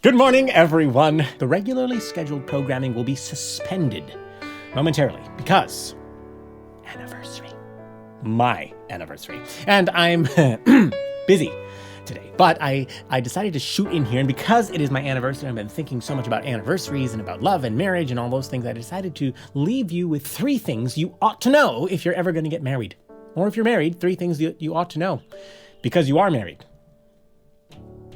Good morning, everyone. The regularly scheduled programming will be suspended momentarily because anniversary. My anniversary. And I'm busy today. But I decided to shoot in here, and because it is my anniversary, I've been thinking so much about anniversaries and about love and marriage and all those things, I decided to leave you with 3 things you ought to know if you're ever going to get married. Or if you're married, 3 things you ought to know because you are married.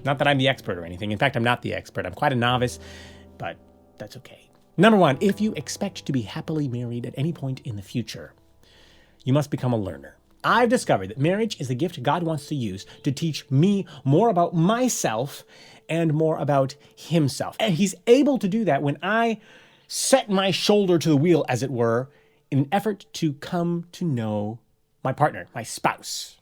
Not that I'm the expert or anything. In fact, I'm not the expert. I'm quite a novice, but that's okay. Number 1, if you expect to be happily married at any point in the future, you must become a learner. I've discovered that marriage is a gift God wants to use to teach me more about myself and more about himself. And he's able to do that when I set my shoulder to the wheel, as it were, in an effort to come to know my partner, my spouse.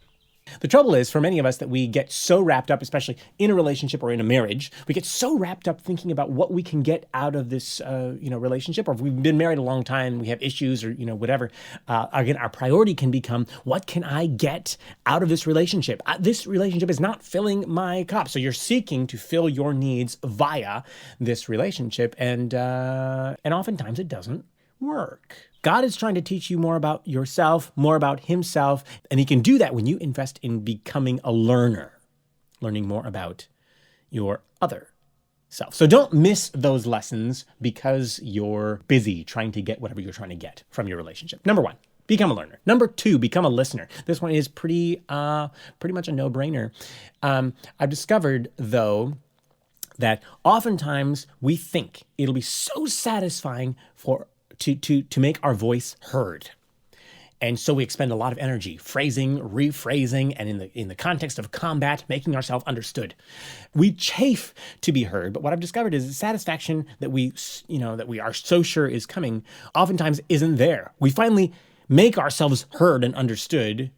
The trouble is, for many of us, that we get so wrapped up, especially in a relationship or in a marriage, we get so wrapped up thinking about what we can get out of this, relationship, or if we've been married a long time, we have issues, or whatever. Again, our priority can become, what can I get out of this relationship? This relationship is not filling my cup, so you're seeking to fill your needs via this relationship, and oftentimes it doesn't work. God is trying to teach you more about yourself, more about himself, and he can do that when you invest in becoming a learner, learning more about your other self. So don't miss those lessons because you're busy trying to get whatever you're trying to get from your relationship. Number 1, become a learner. Number 2, become a listener. This one is pretty much a no-brainer. I've discovered, though, that oftentimes we think it'll be so satisfying to make our voice heard. And so we expend a lot of energy phrasing, rephrasing, and in the context of combat, making ourselves understood. We chafe to be heard, but what I've discovered is the satisfaction that we are so sure is coming oftentimes isn't there. We finally make ourselves heard and understood,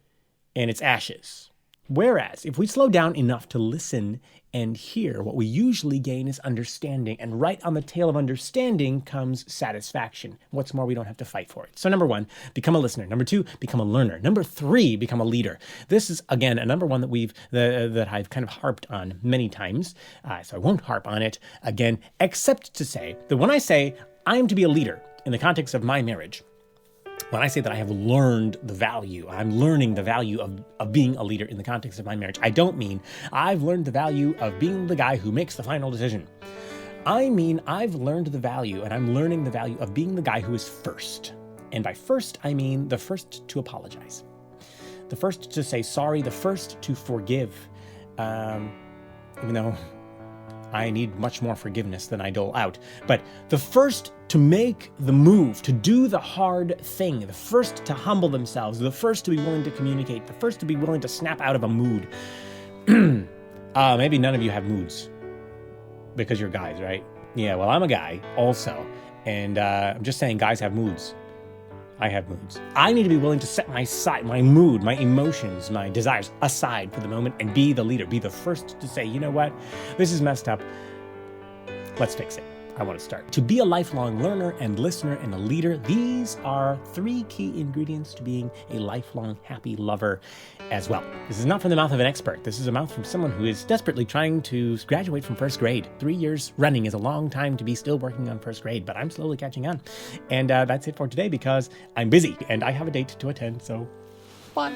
and it's ashes. Whereas if we slow down enough to listen and hear, what we usually gain is understanding. And right on the tail of understanding comes satisfaction. What's more, we don't have to fight for it. So number 1, become a listener. Number 2, become a learner. Number 3, become a leader. This is, again, a number 1 that I've kind of harped on many times. So I won't harp on it again, except to say that when I say I am to be a leader in the context of my marriage, when I say that I have learned the value, I'm learning the value of being a leader in the context of my marriage, I don't mean I've learned the value of being the guy who makes the final decision. I mean I've learned the value, and I'm learning the value of being the guy who is first. And by first, I mean the first to apologize, the first to say sorry, the first to forgive, even though I need much more forgiveness than I dole out. But the first to make the move, to do the hard thing, the first to humble themselves, the first to be willing to communicate, the first to be willing to snap out of a mood. Maybe none of you have moods because you're guys, right? Yeah, well, I'm a guy also. And I'm just saying guys have moods. I have moods. I need to be willing to set my mood, my emotions, my desires aside for the moment and be the leader, be the first to say, you know what, this is messed up. Let's fix it. I want to start. To be a lifelong learner and listener and a leader, these are 3 key ingredients to being a lifelong happy lover as well. This is not from the mouth of an expert. This is a mouth from someone who is desperately trying to graduate from first grade. 3 years running is a long time to be still working on first grade, but I'm slowly catching on. And that's it for today because I'm busy and I have a date to attend, so bye.